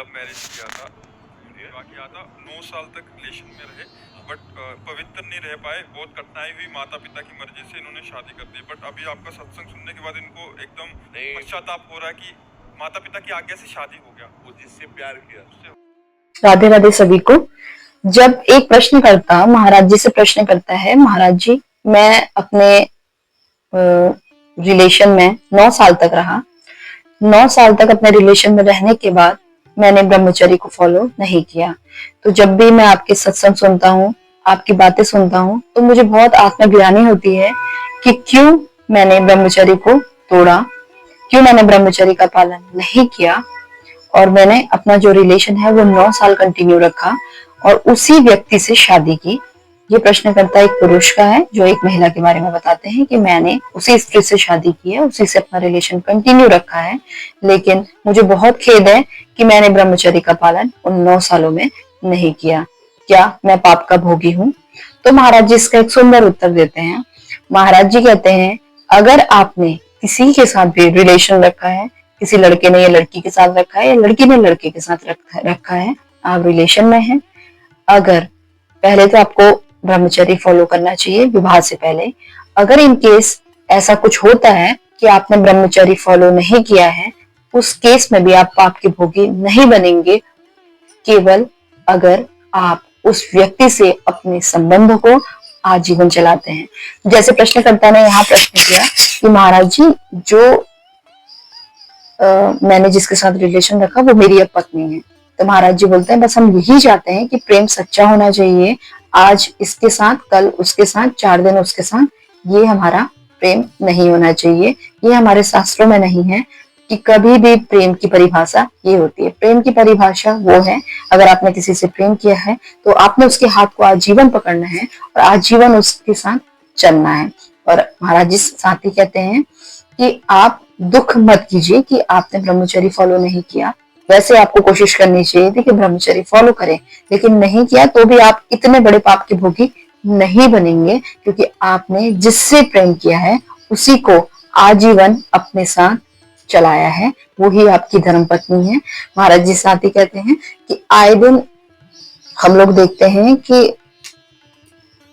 Love marriage किया था, विवाह किया था, 9 साल तक रिलेशन में रहे, बट पवित्र नहीं रह पाए। बहुत कठिनाई हुई, माता पिता की मर्जी से इन्होंने शादी कर दी। बट अभी आपका सत्संग सुनने के बाद इनको एकदम पश्चाताप हो रहा है कि माता पिता की आज्ञा से शादी हो गया, वो जिससे प्यार किया। राधे राधे सभी को। जब एक प्रश्नकर्ता महाराज जी से प्रश्न करता है, महाराज जी मैं अपने रिलेशन में 9 साल तक रहा, 9 साल तक अपने रिलेशन में रहने के बाद मैंने ब्रह्मचर्य को फॉलो नहीं किया। तो जब भी मैं आपके सत्संग सुनता हूँ, आपकी बातें सुनता हूँ, तो मुझे बहुत आत्मग्लानि होती है कि क्यों मैंने ब्रह्मचर्य को तोड़ा, क्यों मैंने ब्रह्मचर्य का पालन नहीं किया और मैंने अपना जो रिलेशन है वो 9 साल कंटिन्यू रखा और उसी व्यक्ति से शादी की। ये प्रश्नकर्ता एक पुरुष का है जो एक महिला के बारे में बताते हैं कि मैंने उसी स्त्री से शादी की है, उसी से अपना रिलेशन कंटिन्यू रखा है, लेकिन मुझे बहुत खेद है कि मैंने ब्रह्मचर्य का पालन उन 9 सालों में नहीं किया। क्या मैं पाप का भोगी हूँ? तो महाराज जी इसका एक सुंदर उत्तर देते हैं। महाराज जी कहते हैं, अगर आपने किसी के साथ भी रिलेशन रखा है, किसी लड़के ने या लड़की के साथ रखा है या लड़की ने लड़के के साथ रखा है, आप रिलेशन में हैं, अगर पहले तो आपको ब्रह्मचर्य फॉलो करना चाहिए विवाह से पहले। अगर इन केस ऐसा कुछ होता है कि आपने ब्रह्मचर्य फॉलो नहीं किया है, उस केस में भी आप पाप के भोगी नहीं बनेंगे, केवल अगर आप उस व्यक्ति से अपने संबंध को आजीवन चलाते हैं। जैसे प्रश्नकर्ता ने यहाँ प्रश्न किया कि महाराज जी जो मैंने जिसके साथ रिलेशन रखा वो मेरी अब पत्नी है। तो महाराज जी बोलते हैं, बस हम यही चाहते हैं कि प्रेम सच्चा होना चाहिए, आज इसके साथ कल उसके साथ 4 दिन उसके साथ, ये हमारा प्रेम नहीं होना चाहिए। ये हमारे शास्त्रों में नहीं है कि कभी भी प्रेम की परिभाषा ये होती है। प्रेम की परिभाषा वो है, अगर आपने किसी से प्रेम किया है तो आपने उसके हाथ को आजीवन पकड़ना है और आजीवन उसके साथ चलना है। और महाराज जी साथ ही कहते हैं कि आप दुख मत कीजिए कि आपने ब्रह्मचर्य फॉलो नहीं किया। वैसे आपको कोशिश करनी चाहिए थी कि ब्रह्मचर्य फॉलो करें, लेकिन नहीं किया तो भी आप इतने बड़े पाप के भोगी नहीं बनेंगे, क्योंकि आपने जिससे प्रेम किया है उसी को आजीवन अपने साथ चलाया है, वो ही आपकी धर्म पत्नी है। महाराज जी साथ ही कहते हैं कि आए दिन हम लोग देखते हैं कि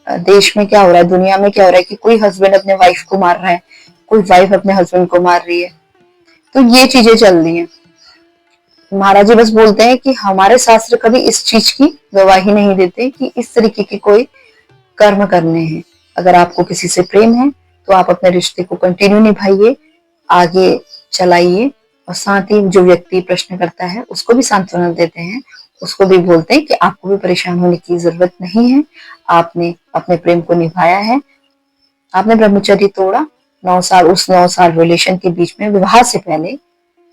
देश में क्या हो रहा है, दुनिया में क्या हो रहा है कि कोई हस्बैंड अपने वाइफ को मार रहा है, कोई वाइफ अपने हस्बैंड को मार रही है। तो ये चीजें चल रही हैं। महाराज जी बस बोलते हैं कि हमारे शास्त्र कभी इस चीज की गवाही नहीं देते कि इस तरीके के कोई कर्म करने हैं। अगर आपको किसी से प्रेम है तो आप अपने रिश्ते को कंटिन्यू निभाइए, आगे चलाइए, और साथ ही जो व्यक्ति प्रश्न करता है उसको भी सांत्वना देते हैं, उसको भी बोलते हैं कि आपको भी परेशान होने की जरूरत नहीं है, आपने अपने प्रेम को निभाया है, आपने ब्रह्मचर्य तोड़ा 9 साल, उस 9 साल रिलेशन के बीच में विवाह से पहले,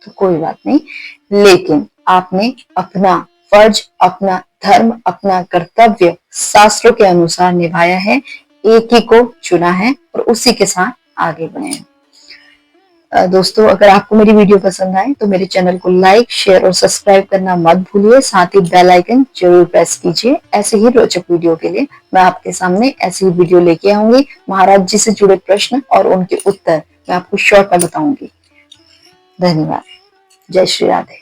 तो कोई बात नहीं, लेकिन आपने अपना फर्ज, अपना धर्म, अपना कर्तव्य शास्त्रों के अनुसार निभाया है, एक ही को चुना है और उसी के साथ आगे बढ़े हैं। दोस्तों, अगर आपको मेरी वीडियो पसंद आए तो मेरे चैनल को लाइक, शेयर और सब्सक्राइब करना मत भूलिए। साथ ही बेल आइकन जरूर प्रेस कीजिए। ऐसे ही रोचक वीडियो के लिए मैं आपके सामने ऐसी ही वीडियो लेके आऊंगी। महाराज जी से जुड़े प्रश्न और उनके उत्तर मैं आपको शॉर्ट में बताऊंगी। धन्यवाद। जय श्री राधे।